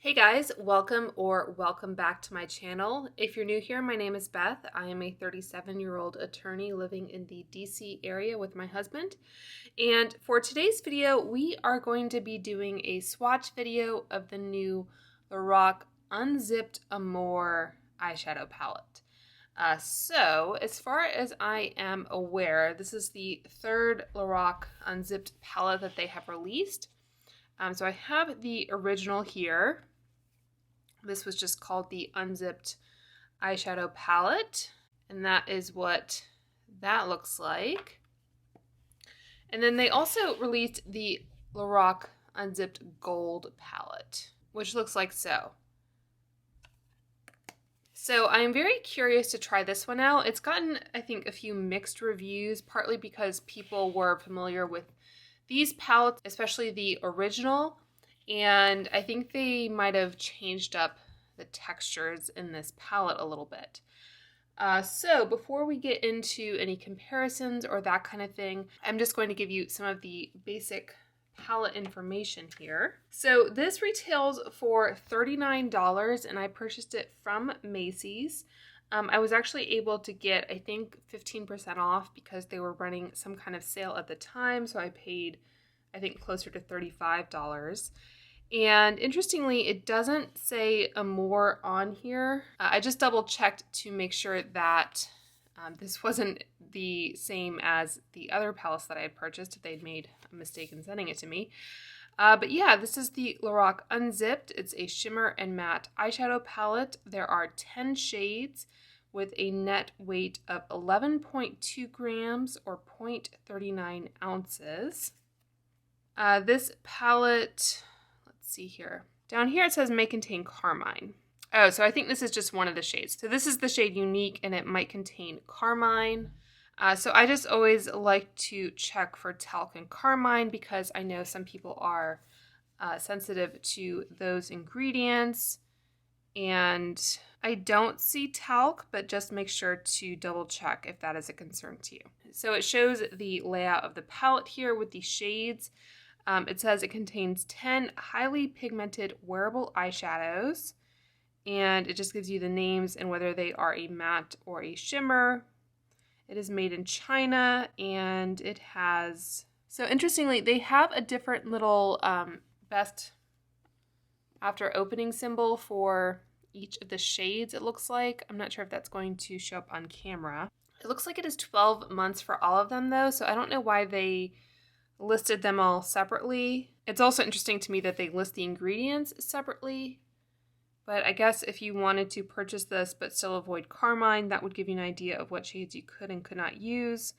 Hey guys, welcome back to my channel. If you're new here, my name is Beth. I am a 37-year-old attorney living in the DC area with my husband. And for today's video, we are going to be doing a swatch video of the new LORAC Unzipped Amor eyeshadow palette. So as far as I am aware, this is the third LORAC Unzipped palette that they have released. So I have the original here. This was just called the Unzipped Eyeshadow Palette, and that is what that looks like. And then they also released the LORAC Unzipped Gold Palette, which looks like so. So I'm very curious to try this one out. It's gotten, I think, a few mixed reviews, partly because people were familiar with these palettes, especially the original, and I think they might have changed up the textures in this palette a little bit. So before we get into any comparisons or that kind of thing, I'm just going to give you some of the basic palette information here. So this retails for $39 and I purchased it from Macy's. I was actually able to get, I think, 15% off because they were running some kind of sale at the time. So I paid, I think, closer to $35. And interestingly, it doesn't say Amor on here. I just double checked to make sure that this wasn't the same as the other palettes that I had purchased if they'd made a mistake in sending it to me. But yeah, this is the LORAC Unzipped. It's a shimmer and matte eyeshadow palette. There are 10 shades with a net weight of 11.2 grams or 0.39 ounces. This palette, let's see here. Down here it says may contain carmine. Oh, so I think this is just one of the shades. So this is the shade Unique and it might contain carmine. So I just always like to check for talc and carmine because I know some people are sensitive to those ingredients. And I don't see talc, but just make sure to double check if that is a concern to you. So it shows the layout of the palette here with the shades. It says it contains 10 highly pigmented wearable eyeshadows. And it just gives you the names and whether they are a matte or a shimmer. It is made in China, and it has... So interestingly, they have a different little best after opening symbol for each of the shades, it looks like. I'm not sure if that's going to show up on camera. It looks like it is 12 months for all of them, though, so I don't know why they listed them all separately. It's also interesting to me that they list the ingredients separately. But I guess if you wanted to purchase this but still avoid carmine, that would give you an idea of what shades you could and could not use.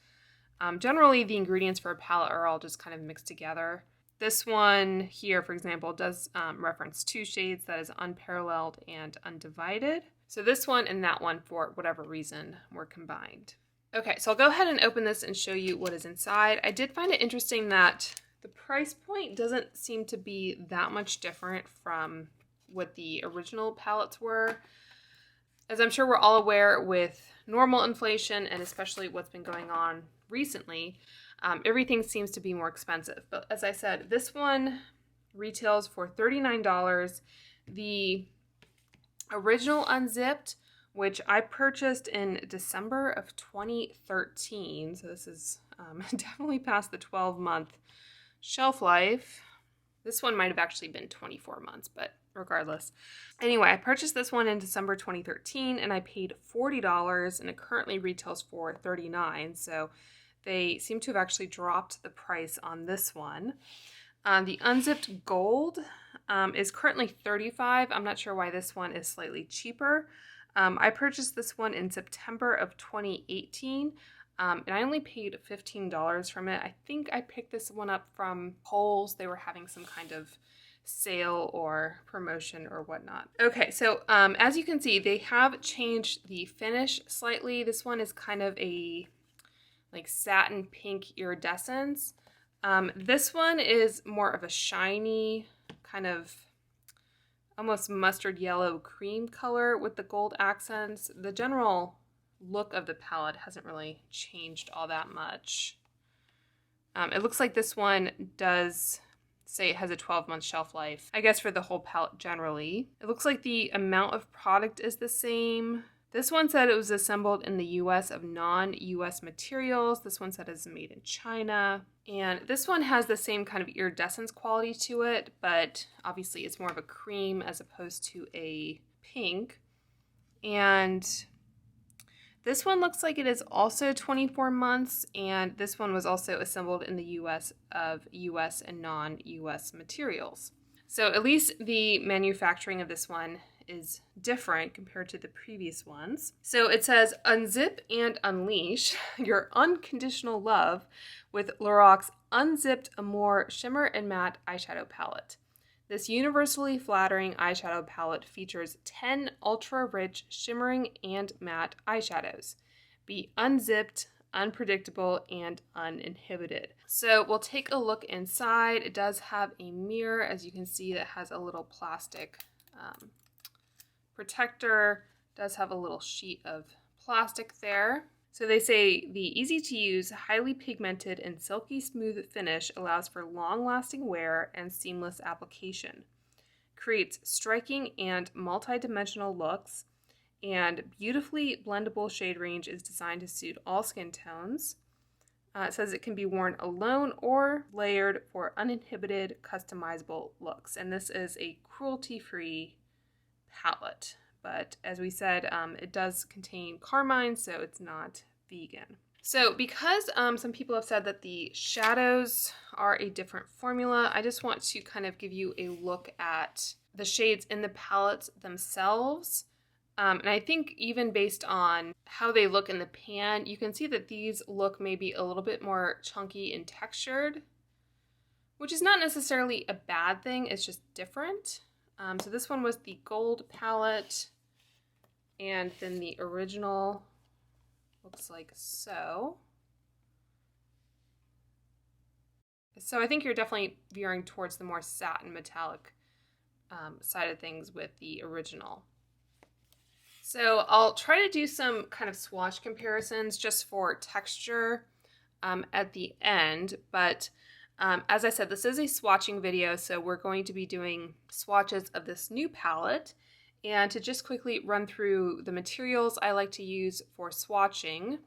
Generally, the ingredients for a palette are all just kind of mixed together. This one here, for example, does reference 2 shades, that is Unparalleled and Undivided. So this one and that one, for whatever reason, were combined. Okay, so I'll go ahead and open this and show you what is inside. I did find it interesting that the price point doesn't seem to be that much different from what the original palettes were. As I'm sure we're all aware, with normal inflation and especially what's been going on recently, everything seems to be more expensive. But as I said, this one retails for $39. The original Unzipped, which I purchased in December of 2013, so this is definitely past the 12-month shelf life. This one might have actually been 24 months, but regardless. Anyway, I purchased this one in December 2013 and I paid $40 and it currently retails for $39. So they seem to have actually dropped the price on this one. The Unzipped Gold is currently $35. I'm not sure why this one is slightly cheaper. I purchased this one in September of 2018. And I only paid $15 from it. I think I picked this one up from Kohl's. They were having some kind of sale or promotion or whatnot. Okay, so as you can see, they have changed the finish slightly. This one is kind of a like satin pink iridescence. This one is more of a shiny kind of almost mustard yellow cream color with the gold accents. The general look of the palette hasn't really changed all that much. It looks like this one does say it has a 12-month shelf life, I guess for the whole palette generally. It looks like the amount of product is the same. This one said it was assembled in the US of non-US materials. This one said it's made in China. And this one has the same kind of iridescence quality to it, but obviously it's more of a cream as opposed to a pink. And this one looks like it is also 24 months, and this one was also assembled in the US of US and non-US materials. So at least the manufacturing of this one is different compared to the previous ones. So it says, unzip and unleash your unconditional love with LORAC's Unzipped Amor Shimmer and Matte Eyeshadow Palette. This universally flattering eyeshadow palette features 10 ultra-rich shimmering and matte eyeshadows. Be unzipped, unpredictable, and uninhibited. So we'll take a look inside. It does have a mirror, as you can see, that has a little plastic protector. It does have a little sheet of plastic there. So they say the easy-to-use, highly pigmented, and silky smooth finish allows for long-lasting wear and seamless application. Creates striking and multi-dimensional looks, and beautifully blendable shade range is designed to suit all skin tones. It says it can be worn alone or layered for uninhibited, customizable looks. And this is a cruelty-free palette. But as we said, it does contain carmine, so it's not vegan. So because some people have said that the shadows are a different formula, I just want to kind of give you a look at the shades in the palettes themselves. And I think even based on how they look in the pan, you can see that these look maybe a little bit more chunky and textured, which is not necessarily a bad thing, it's just different. So this one was the gold palette, and then the original looks like so. So I think you're definitely veering towards the more satin metallic side of things with the original. So I'll try to do some kind of swatch comparisons just for texture at the end, but as I said, this is a swatching video, so we're going to be doing swatches of this new palette. And to just quickly run through the materials I like to use for swatching.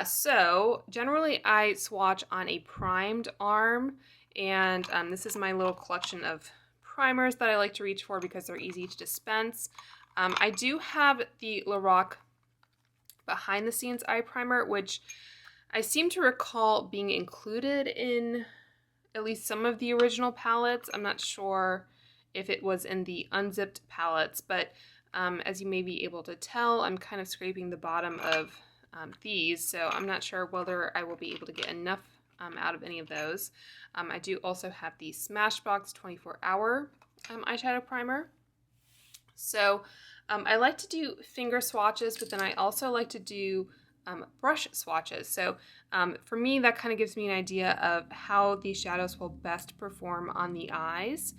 So generally I swatch on a primed arm, and this is my little collection of primers that I like to reach for because they're easy to dispense. I do have the LORAC Behind the Scenes Eye Primer, which I seem to recall being included in at least some of the original palettes. I'm not sure if it was in the unzipped palettes, but as you may be able to tell, I'm kind of scraping the bottom of these, so I'm not sure whether I will be able to get enough out of any of those. I do also have the Smashbox 24-hour eyeshadow primer. So I like to do finger swatches, but then I also like to do brush swatches. So for me, that kind of gives me an idea of how these shadows will best perform on the eyes.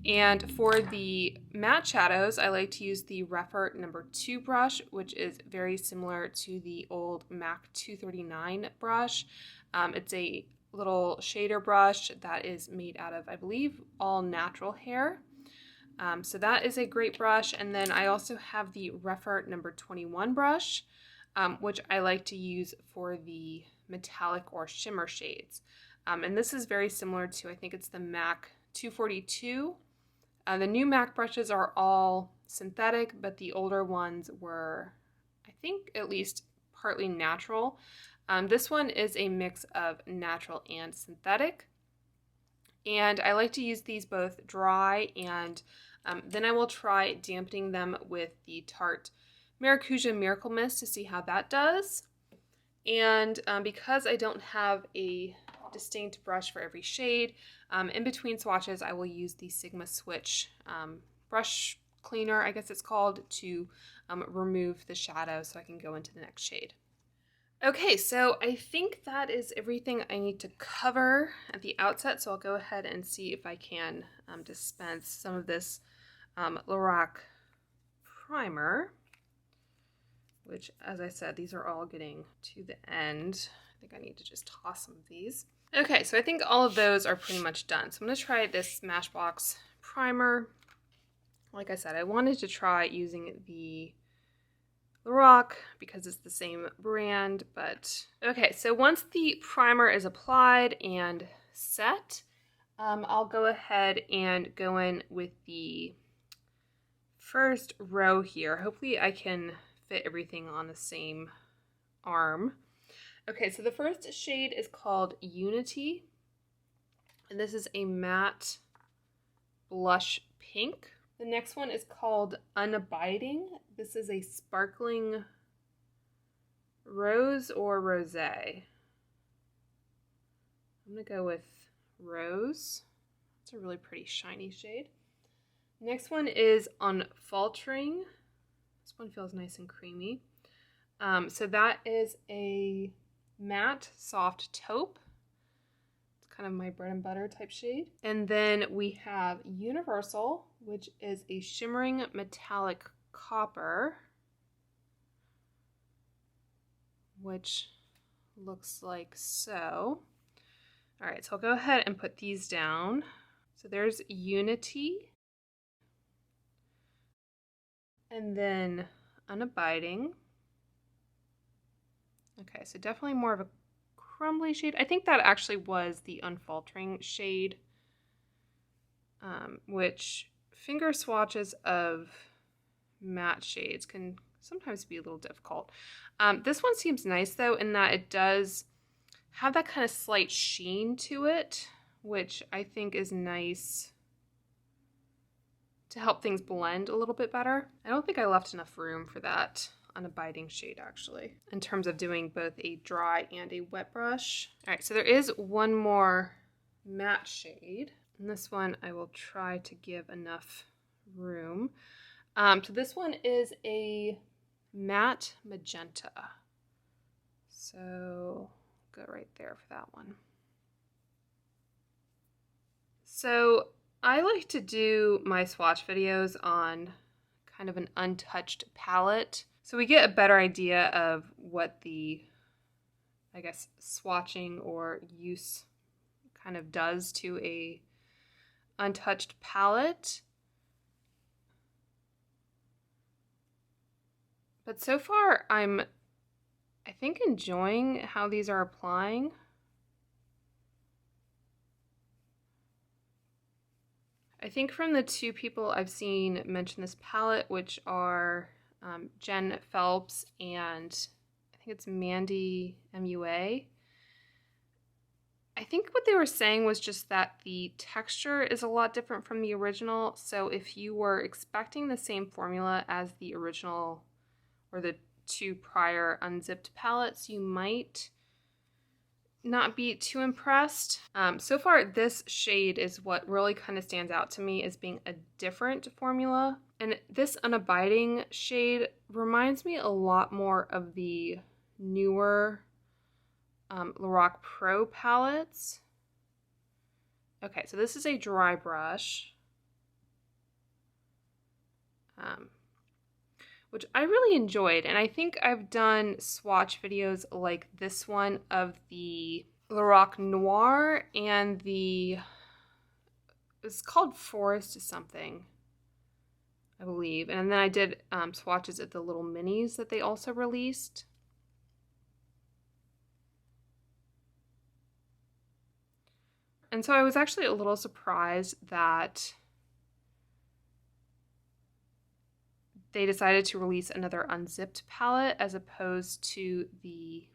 And for the matte shadows, I like to use the Refer number 2 brush, which is very similar to the old MAC 239 brush. It's a little shader brush that is made out of, I believe, all natural hair. So that is a great brush. And then I also have the Refer number 21 brush, which I like to use for the metallic or shimmer shades. And this is very similar to, I think it's the MAC 242. The new MAC brushes are all synthetic, but the older ones were, I think, at least partly natural. This one is a mix of natural and synthetic. And I like to use these both dry, and then I will try dampening them with the Tarte Maracuja Miracle Mist to see how that does. And because I don't have a distinct brush for every shade, in between swatches I will use the Sigma Switch brush cleaner, I guess it's called, to remove the shadow so I can go into the next shade. Okay, so I think that is everything I need to cover at the outset, so I'll go ahead and see if I can dispense some of this LORAC primer, which, as I said, these are all getting to the end. I think I need to just toss some of these. Okay, so I think all of those are pretty much done. So I'm going to try this Smashbox primer. Like I said, I wanted to try using the LORAC because it's the same brand, but okay, so once the primer is applied and set, I'll go ahead and go in with the first row here. Hopefully I can fit everything on the same arm. Okay, so the first shade is called Unity, and this is a matte blush pink. The next one is called Unabiding. This is a sparkling rose or rosé. I'm gonna go with rose. It's a really pretty shiny shade. Next one is Unfaltering. This one feels nice and creamy. So that is a matte soft taupe. It's kind of my bread and butter type shade. And then we have Universal, which is a shimmering metallic copper, which looks like so. All right, so I'll go ahead and put these down. So there's Unity. And then Unabiding. Okay, so definitely more of a crumbly shade. I think that actually was the Unfaltering shade, which finger swatches of matte shades can sometimes be a little difficult. This one seems nice though in that it does have that kind of slight sheen to it, which I think is nice to help things blend a little bit better. I don't think I left enough room for that Unabiding shade actually, in terms of doing both a dry and a wet brush. All right, so there is one more matte shade, and this one I will try to give enough room. So this one is a matte magenta. So go right there for that one. So I like to do my swatch videos on kind of an untouched palette, so we get a better idea of what the, I guess, swatching or use kind of does to a untouched palette. But so far I think enjoying how these are applying. I think from the two people I've seen mention this palette, which are Jen Phelps and I think it's Mandy MUA, I think what they were saying was just that the texture is a lot different from the original. So if you were expecting the same formula as the original or the two prior Unzipped palettes, you might not be too impressed. So far, this shade is what really kind of stands out to me as being a different formula. And this Unabiding shade reminds me a lot more of the newer LORAC Pro palettes. Okay, so this is a dry brush, which I really enjoyed. And I think I've done swatch videos like this one of the LORAC Noir and it's called Forest something, I believe. And then I did swatches of the little minis that they also released. And so I was actually a little surprised that they decided to release another Unzipped palette as opposed to the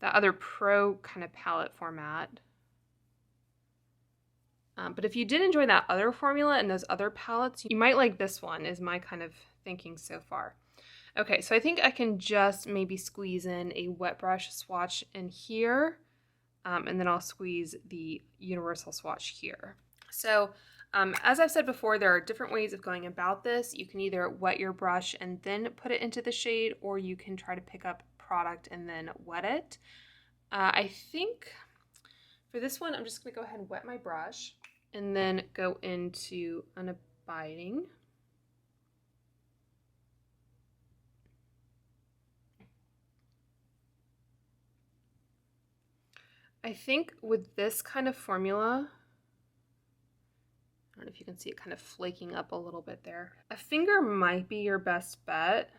other Pro kind of palette format. But if you did enjoy that other formula and those other palettes, you might like this one, is my kind of thinking so far. Okay, so I think I can just maybe squeeze in a wet brush swatch in here, and then I'll squeeze the universal swatch here. So as I've said before, there are different ways of going about this. You can either wet your brush and then put it into the shade, or you can try to pick up product and then wet it. I think for this one, I'm just gonna go ahead and wet my brush and then go into Unabiding. I think with this kind of formula, I don't know if you can see it kind of flaking up a little bit there. A finger might be your best bet.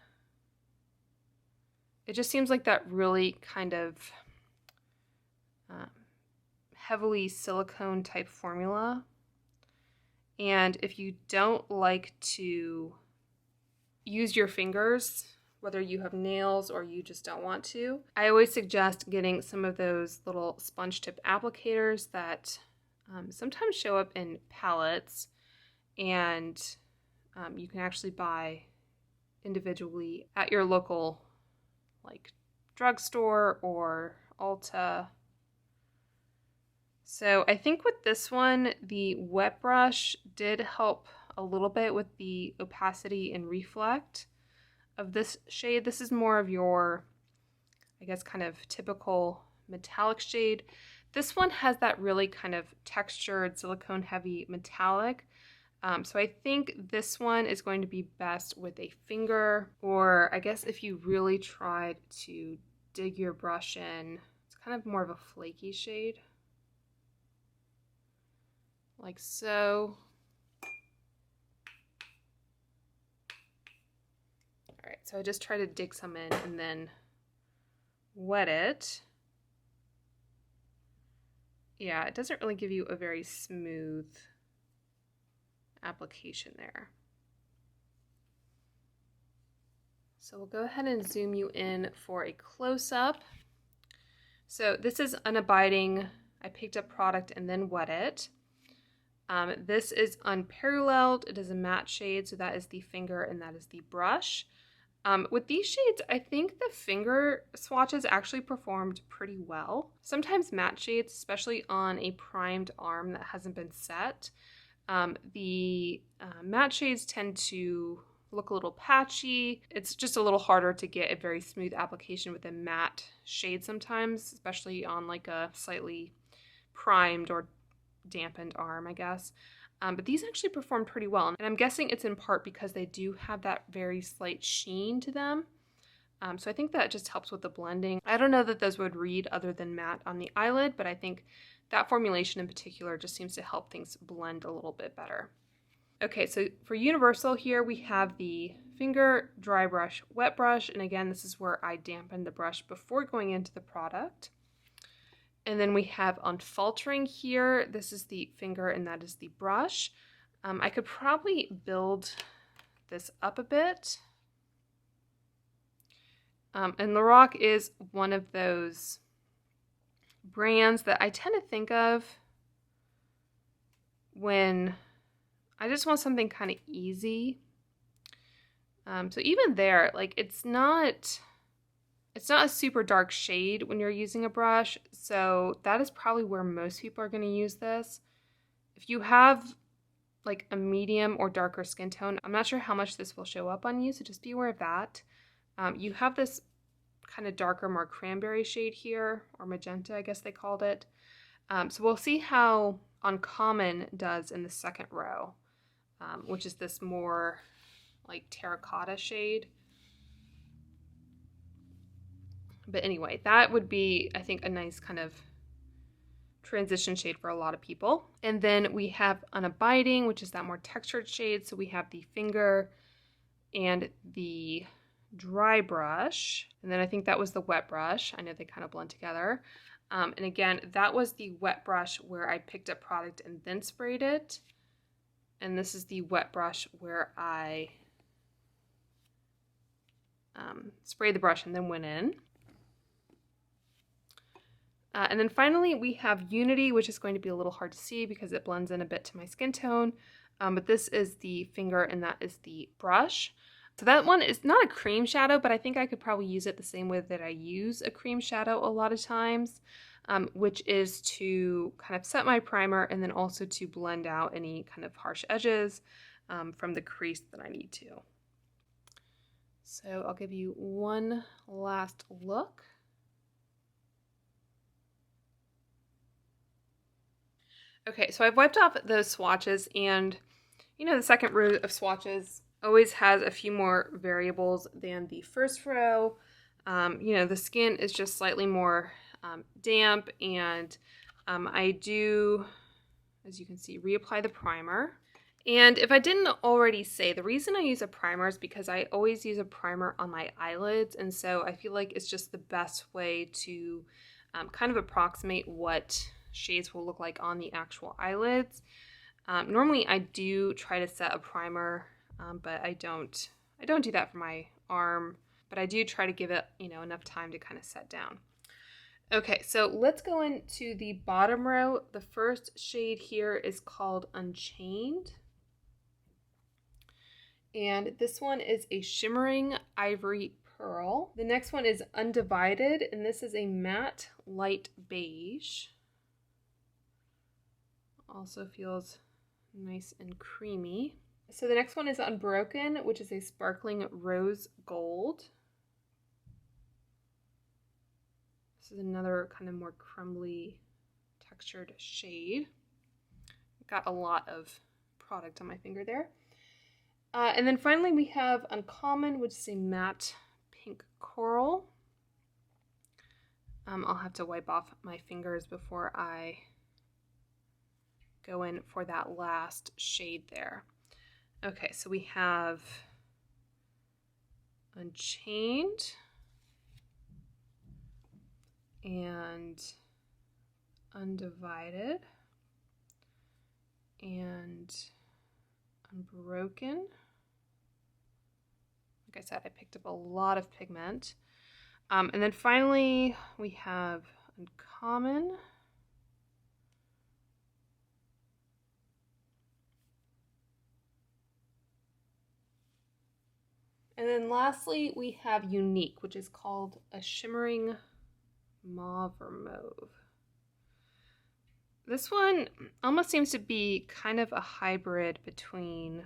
It just seems like that really kind of heavily silicone type formula. And if you don't like to use your fingers, whether you have nails or you just don't want to, I always suggest getting some of those little sponge tip applicators that sometimes show up in palettes, and you can actually buy individually at your local like drugstore or Ulta. So I think with this one, the wet brush did help a little bit with the opacity and reflect of this shade. This is more of your, I guess, kind of typical metallic shade. This one has that really kind of textured, silicone heavy metallic. So I think this one is going to be best with a finger, or I guess if you really tried to dig your brush in, it's kind of more of a flaky shade. Like so. All right, so I just try to dig some in and then wet it. Yeah, it doesn't really give you a very smooth application there. So we'll go ahead and zoom you in for a close-up. So this is unabiding. I picked up product and then wet it. This is unparalleled. It is a matte shade, so that is the finger and that is the brush. With these shades, I think the finger swatches actually performed pretty well. Sometimes matte shades, especially on a primed arm that hasn't been set, the matte shades tend to look a little patchy. It's just a little harder to get a very smooth application with a matte shade sometimes, especially on like a slightly primed or dampened arm, I guess. But these actually performed pretty well, and I'm guessing it's in part because they do have that very slight sheen to them. So I think that just helps with the blending. I don't know that those would read other than matte on the eyelid, but I think that formulation in particular just seems to help things blend a little bit better. Okay, so for universal here, we have the finger, dry brush, wet brush, and again, this is where I dampen the brush before going into the product. And then we have unfaltering here. This is the finger and that is the brush. I could probably build this up a bit. And LORAC is one of those brands that I tend to think of when I just want something kind of easy. So even there, like it's not a super dark shade when you're using a brush, so that is probably where most people are going to use this. If you have like a medium or darker skin tone, I'm not sure how much this will show up on you, so just be aware of that. You have this kind of darker, more cranberry shade here, or magenta, I guess they called it. So we'll see how Uncommon does in the second row, which is this more like terracotta shade. But anyway, that would be, I think, a nice kind of transition shade for a lot of people. And then we have Unabiding, which is that more textured shade. So we have the finger and the dry brush. And then I think that was the wet brush. I know they kind of blend together. And again, that was the wet brush where I picked up product and then sprayed it. And this is the wet brush where I sprayed the brush and then went in. And then finally we have Unity, which is going to be a little hard to see because it blends in a bit to my skin tone. But this is the finger and that is the brush. So that one is not a cream shadow, but I think I could probably use it the same way that I use a cream shadow a lot of times, which is to kind of set my primer and then also to blend out any kind of harsh edges from the crease that I need to. So I'll give you one last look. Okay, so I've wiped off those swatches, and you know the second row of swatches always has a few more variables than the first row. You know, the skin is just slightly more damp, and I do, as you can see, reapply the primer. And if I didn't already say, the reason I use a primer is because I always use a primer on my eyelids, and so I feel like it's just the best way to kind of approximate what shades will look like on the actual eyelids. Normally I do try to set a primer, but I don't do that for my arm, but I do try to give it, you know, enough time to kind of set down. Okay, so let's go into the bottom row. The first shade here is called Unchained. And this one is a shimmering ivory pearl. The next one is Undivided, and this is a matte light beige. Also feels nice and creamy. So the next one is Unbroken, which is a sparkling rose gold. This is another kind of more crumbly textured shade. Got a lot of product on my finger there. And then finally we have Uncommon, which is a matte pink coral. I'll have to wipe off my fingers before I go in for that last shade there. Okay, so we have Unchained and Undivided and Unbroken. Like I said, I picked up a lot of pigment. And then finally, we have Uncommon. And then lastly, we have Unique, which is called a shimmering mauve or mauve. This one almost seems to be kind of a hybrid between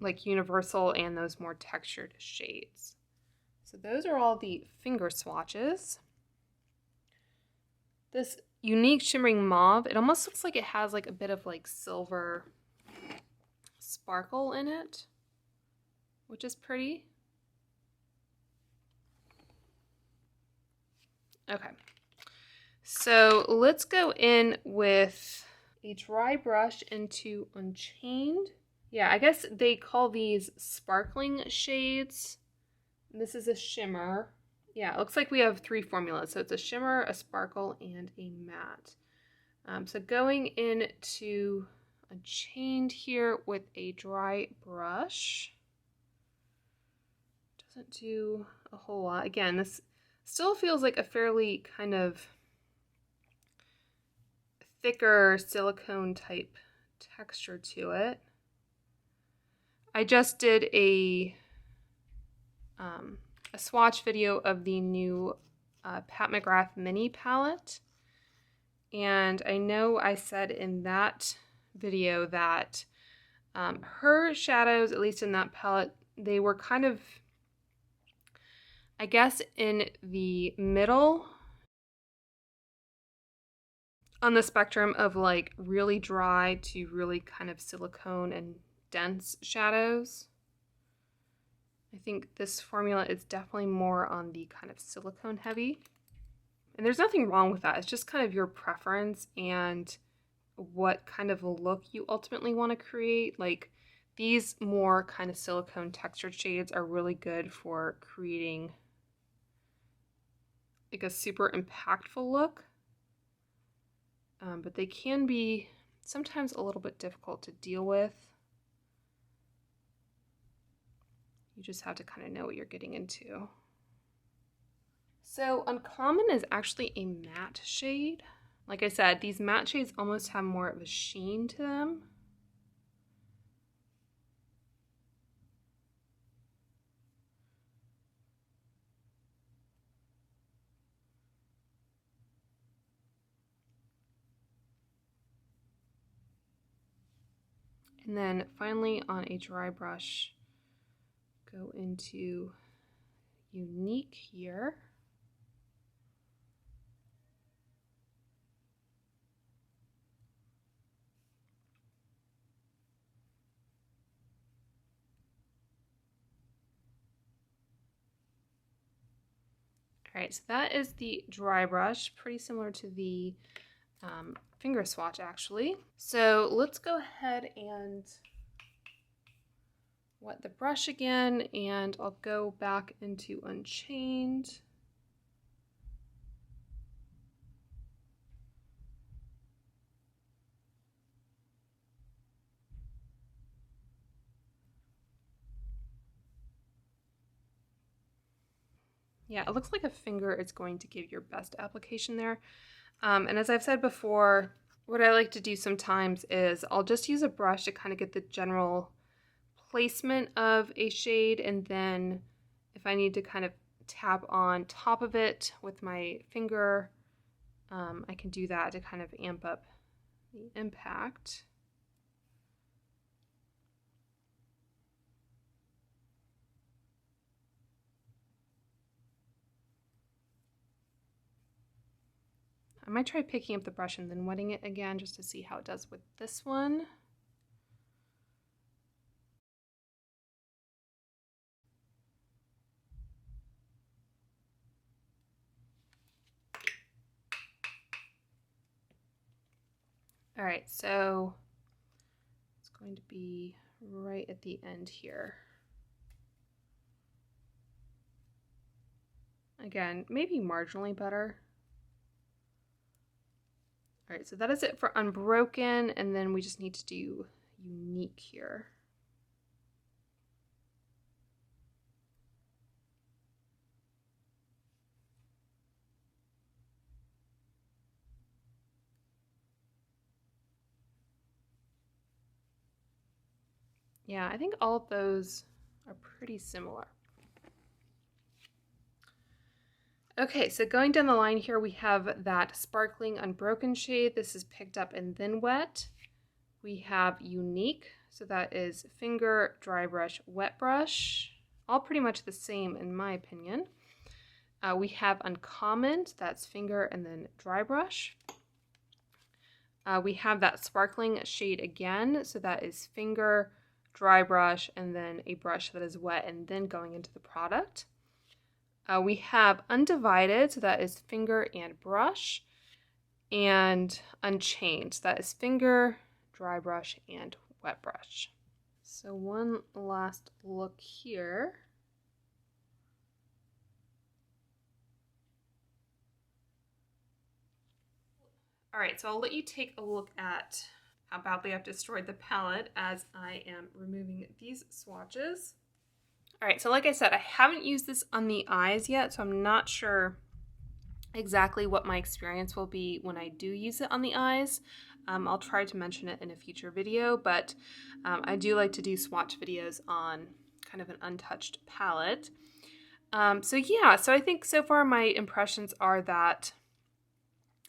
like Universal and those more textured shades. So those are all the finger swatches. This Unique shimmering mauve, it almost looks like it has like a bit of like silver sparkle in it, which is pretty. Okay, so let's go in with a dry brush into Unchained. Yeah, I guess they call these sparkling shades. This is a shimmer. Yeah, it looks like we have 3 formulas. So it's a shimmer, a sparkle, and a matte. So going into Unchained here with a dry brush. Doesn't do a whole lot. Again, this still feels like a fairly kind of thicker silicone type texture to it. I just did a swatch video of the new Pat McGrath mini palette, and I know I said in that video that her shadows, at least in that palette, they were kind of, I guess, in the middle on the spectrum of like really dry to really kind of silicone and dense shadows. I think this formula is definitely more on the kind of silicone heavy. And there's nothing wrong with that. It's just kind of your preference and what kind of a look you ultimately want to create. Like these more kind of silicone textured shades are really good for creating like a super impactful look. But they can be sometimes a little bit difficult to deal with. You just have to kind of know what you're getting into. So Uncommon is actually a matte shade. Like I said, these matte shades almost have more of a sheen to them. And then finally on a dry brush, go into Unique here. All right, so that is the dry brush, pretty similar to the finger swatch actually. So let's go ahead and wet the brush again, and I'll go back into Unchained. Yeah, it looks like a finger is going to give your best application there. And as I've said before, what I like to do sometimes is I'll just use a brush to kind of get the general placement of a shade, and then if I need to kind of tap on top of it with my finger, I can do that to kind of amp up the impact. I might try picking up the brush and then wetting it again just to see how it does with this one. All right, so it's going to be right at the end here. Again, maybe marginally better. All right, so that is it for Unbroken, and then we just need to do Unique here. Yeah, I think all of those are pretty similar. Okay, so going down the line here, we have that Sparkling Unbroken shade. This is Picked Up and Then Wet. We have Unique, so that is finger, dry brush, wet brush. All pretty much the same in my opinion. We have Uncommon, that's finger and then dry brush. We have that Sparkling shade again, so that is finger, dry brush, and then a brush that is wet and then going into the product. We have Undivided, so that is finger and brush, and Unchained, so that is finger, dry brush, and wet brush. So one last look here. All right, so I'll let you take a look at how badly I've destroyed the palette as I am removing these swatches. All right, so like I said, I haven't used this on the eyes yet, so I'm not sure exactly what my experience will be when I do use it on the eyes. I'll try to mention it in a future video, but I do like to do swatch videos on kind of an untouched palette. So yeah, so I think so far my impressions are that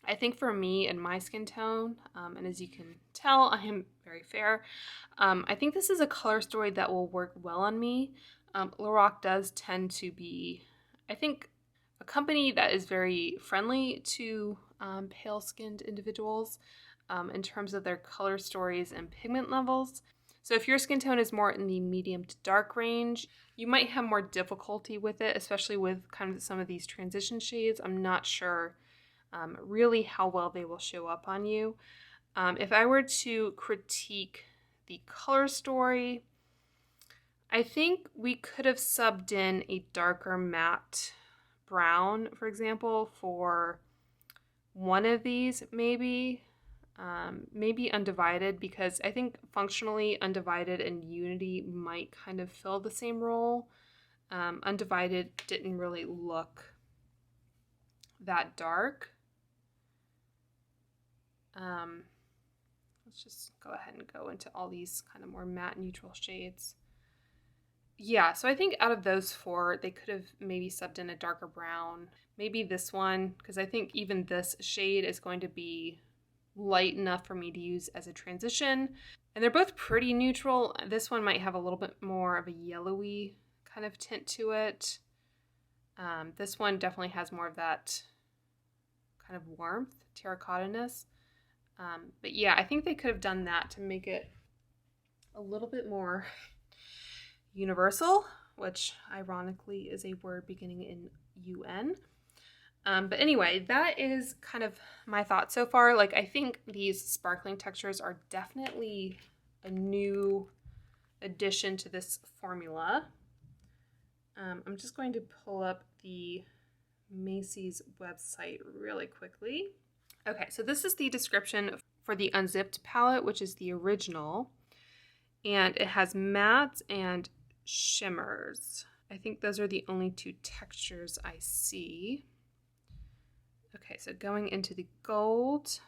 I think for me and my skin tone, and as you can tell, I am very fair, I think this is a color story that will work well on me. LORAC does tend to be, I think, a company that is very friendly to pale-skinned individuals in terms of their color stories and pigment levels. So if your skin tone is more in the medium to dark range, you might have more difficulty with it, especially with kind of some of these transition shades. I'm not sure really how well they will show up on you. If I were to critique the color story, I think we could have subbed in a darker matte brown, for example, for one of these, maybe Undivided, because I think functionally Undivided and Unity might kind of fill the same role. Undivided didn't really look that dark. Let's just go ahead and go into all these kind of more matte neutral shades. Yeah, so I think out of those four, they could have maybe subbed in a darker brown. Maybe this one, because I think even this shade is going to be light enough for me to use as a transition. And they're both pretty neutral. This one might have a little bit more of a yellowy kind of tint to it. This one definitely has more of that kind of warmth, terracotta-ness. But yeah, I think they could have done that to make it a little bit more universal, which ironically is a word beginning in UN. But anyway, that is kind of my thoughts so far. Like, I think these sparkling textures are definitely a new addition to this formula. I'm just going to pull up the Macy's website really quickly. Okay, so this is the description for the Unzipped palette, which is the original. And it has mattes and shimmers. I think those are the only two textures I see. Okay, so going into the gold.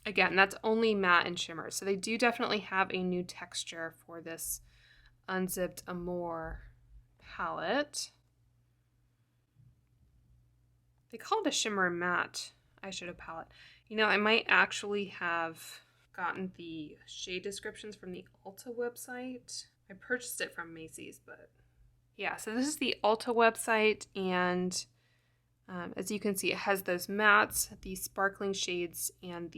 Again, that's only matte and shimmer. So they do definitely have a new texture for this Unzipped Amor palette. They call it a shimmer matte eyeshadow palette. You know, I might actually have gotten the shade descriptions from the Ulta website. I purchased it from Macy's, but yeah, so this is the Ulta website, and as you can see, it has those mattes, the sparkling shades, and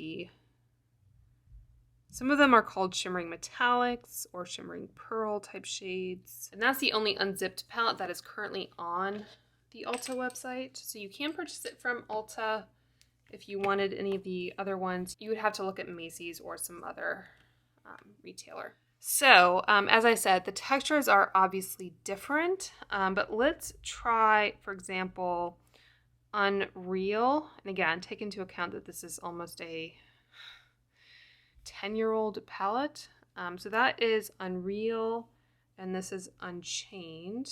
some of them are called shimmering metallics or shimmering pearl type shades. And that's the only unzipped palette that is currently on the Ulta website. So you can purchase it from Ulta. If you wanted any of the other ones, you would have to look at Macy's or some other retailer. So as I said, the textures are obviously different, but let's try, for example, Unreal. And again, take into account that this is almost a 10-year-old palette. So that is Unreal, and this is Unchained.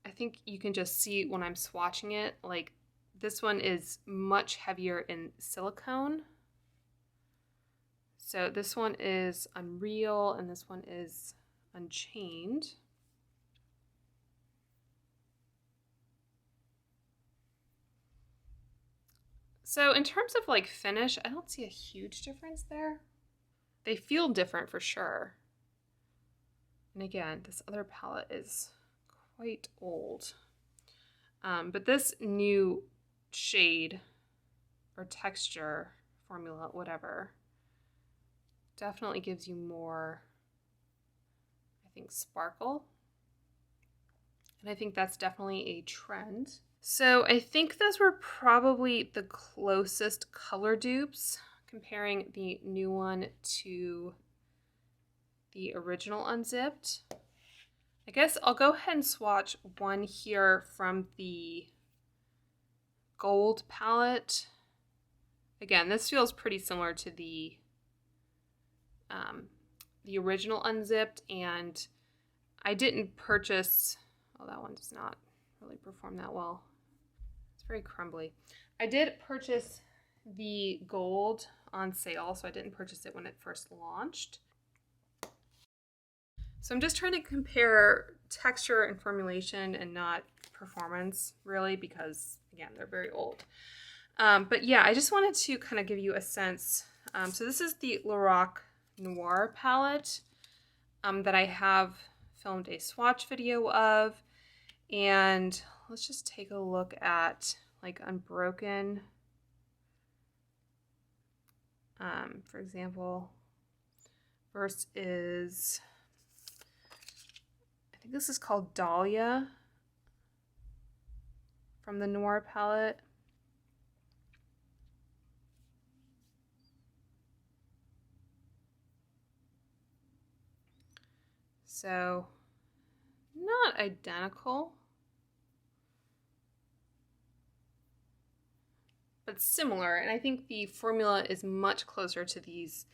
I think you can just see when I'm swatching it, like this one is much heavier in silicone. So this one is Unreal, and this one is Unchained. So in terms of like finish, I don't see a huge difference there. They feel different for sure. And again, this other palette is quite old. But this new shade or texture, formula, whatever, definitely gives you more, I think, sparkle. And I think that's definitely a trend. So I think those were probably the closest color dupes, comparing the new one to the original Unzipped. I guess I'll go ahead and swatch one here from the gold palette. Again, this feels pretty similar to the original Unzipped, and I didn't purchase, oh, that one does not really perform that well. It's very crumbly. I did purchase the gold on sale, so I didn't purchase it when it first launched. So I'm just trying to compare texture and formulation and not performance, really, because, again, they're very old. But yeah, I just wanted to kind of give you a sense. So this is the LORAC Noir palette that I have filmed a swatch video of. And let's just take a look at like Unbroken. For example, first is, I think this is called Dahlia from the Noir palette. So not identical, but similar. And I think the formula is much closer to these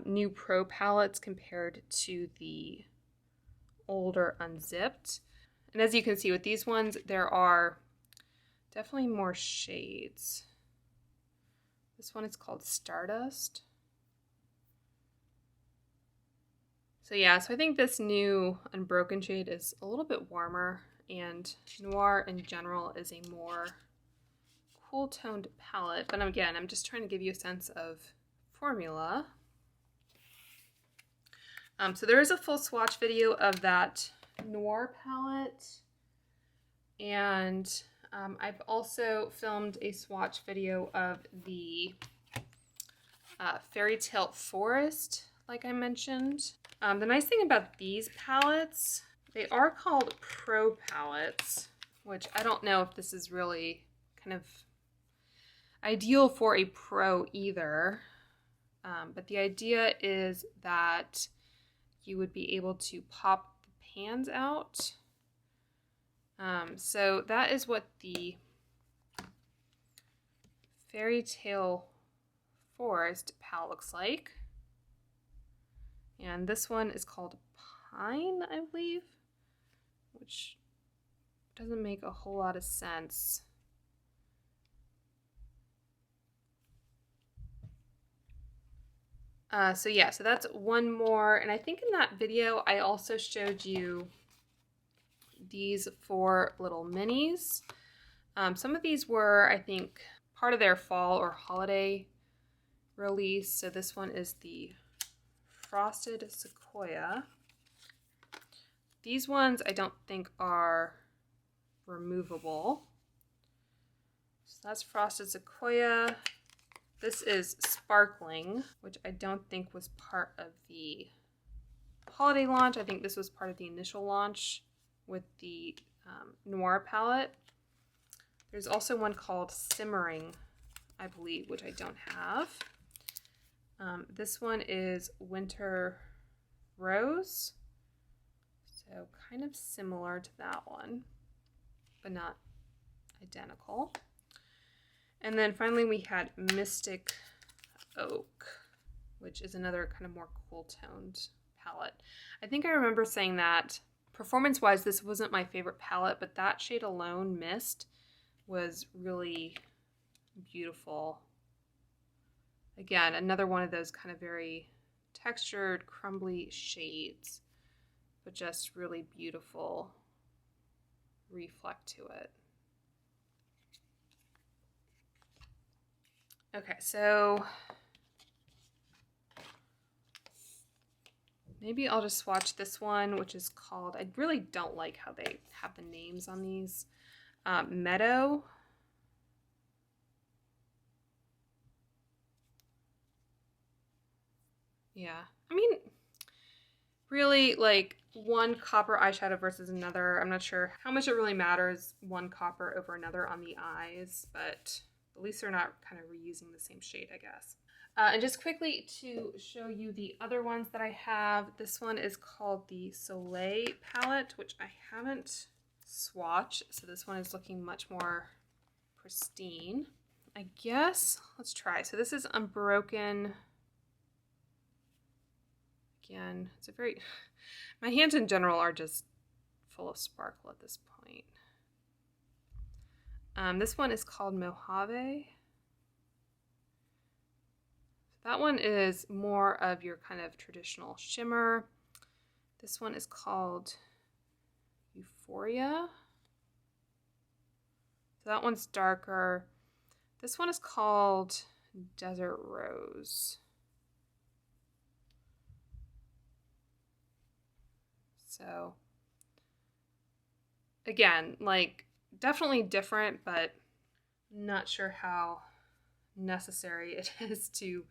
new Pro palettes compared to the older Unzipped. And as you can see with these ones, there are definitely more shades. This one is called Stardust. So yeah, so I think this new Unbroken shade is a little bit warmer, and Noir in general is a more cool toned palette. But again, I'm just trying to give you a sense of formula. So there is a full swatch video of that Noir palette, and I've also filmed a swatch video of the Fairy Tale Forest, like I mentioned. The nice thing about these palettes, they are called pro palettes, which I don't know if this is really kind of ideal for a pro either. But the idea is that you would be able to pop the pans out. So that is what the Fairy Tale Forest palette looks like. And this one is called Pine, I believe, which doesn't make a whole lot of sense. So that's one more. And I think in that video, I also showed you these 4 little minis. Some of these were, I think, part of their fall or holiday release. So this one is the Frosted Sequoia. These ones I don't think are removable. So that's Frosted Sequoia. This is Sparkling, which I don't think was part of the holiday launch. I think this was part of the initial launch with the Noir palette. There's also one called Simmering, I believe, which I don't have. This one is Winter Rose. So kind of similar to that one, but not identical. And then finally we had Mystic Oak, which is another kind of more cool toned palette. I think I remember saying that performance-wise, this wasn't my favorite palette, but that shade alone, Mist, was really beautiful. Again, another one of those kind of very textured, crumbly shades, but just really beautiful reflect to it. Okay, so maybe I'll just swatch this one, which is called, I really don't like how they have the names on these. Meadow. Yeah, I mean, really, like, one copper eyeshadow versus another. I'm not sure how much it really matters, one copper over another on the eyes, but at least they're not kind of reusing the same shade, I guess. And just quickly to show you the other ones that I have, this one is called the Soleil palette, which I haven't swatched, so this one is looking much more pristine. I guess, let's try. So this is Unbroken. Again, it's a very, my hands in general are just full of sparkle at this point. This one is called Mojave. That one is more of your kind of traditional shimmer. This one is called Euphoria. So that one's darker. This one is called Desert Rose. So again, like, definitely different, but not sure how necessary it is to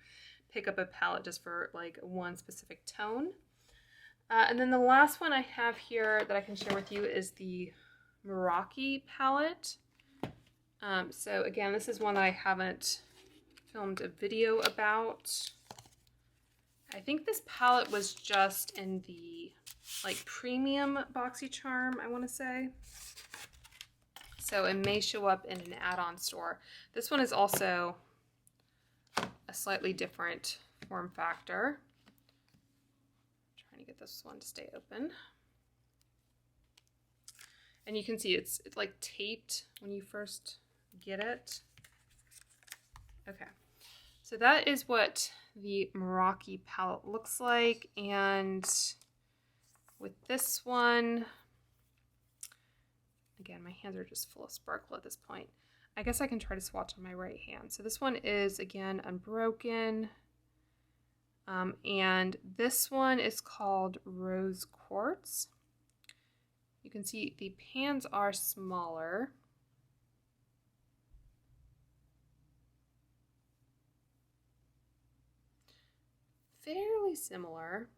pick up a palette just for like one specific tone. And then the last one I have here that I can share with you is the Meraki palette. So again, this is one that I haven't filmed a video about. I think this palette was just in the like premium BoxyCharm, I want to say. So it may show up in an add-on store. This one is also a slightly different form factor. I'm trying to get this one to stay open. And you can see it's like taped when you first get it. Okay, so that is what the Meraki palette looks like. And with this one, again, my hands are just full of sparkle at this point. I guess I can try to swatch on my right hand. So this one is, again, Unbroken. And this one is called Rose Quartz. You can see the pans are smaller. Fairly similar.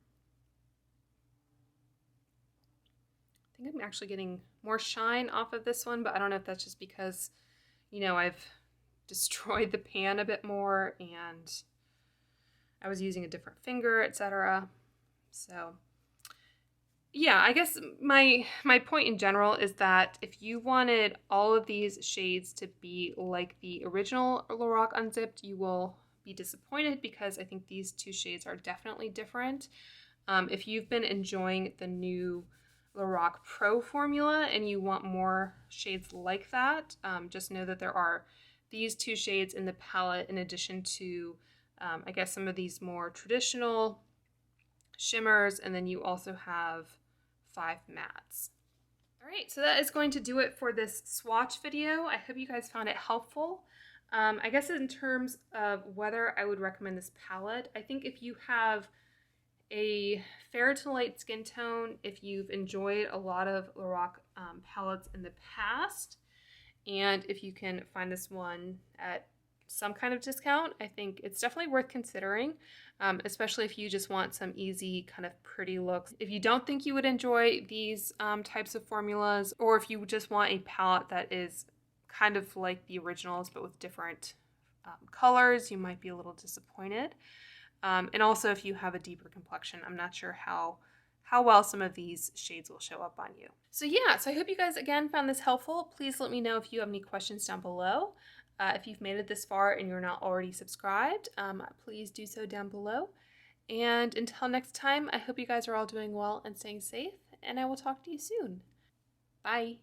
think I'm actually getting more shine off of this one, but I don't know if that's just because, you know, I've destroyed the pan a bit more and I was using a different finger, etc. So yeah, I guess my point in general is that if you wanted all of these shades to be like the original LORAC Unzipped, you will be disappointed because I think these two shades are definitely different. If you've been enjoying the new LORAC Pro formula and you want more shades like that, just know that there are these two shades in the palette in addition to, I guess, some of these more traditional shimmers, and then you also have 5 mattes. All right, so that is going to do it for this swatch video. I hope you guys found it helpful. I guess in terms of whether I would recommend this palette, I think if you have a fair to light skin tone, if you've enjoyed a lot of LORAC palettes in the past, and if you can find this one at some kind of discount, I think it's definitely worth considering, especially if you just want some easy kind of pretty looks. If you don't think you would enjoy these types of formulas, or if you just want a palette that is kind of like the originals but with different colors, you might be a little disappointed. And also if you have a deeper complexion, I'm not sure how well some of these shades will show up on you. So yeah, so I hope you guys again found this helpful. Please let me know if you have any questions down below. If you've made it this far and you're not already subscribed, please do so down below. And until next time, I hope you guys are all doing well and staying safe, and I will talk to you soon. Bye.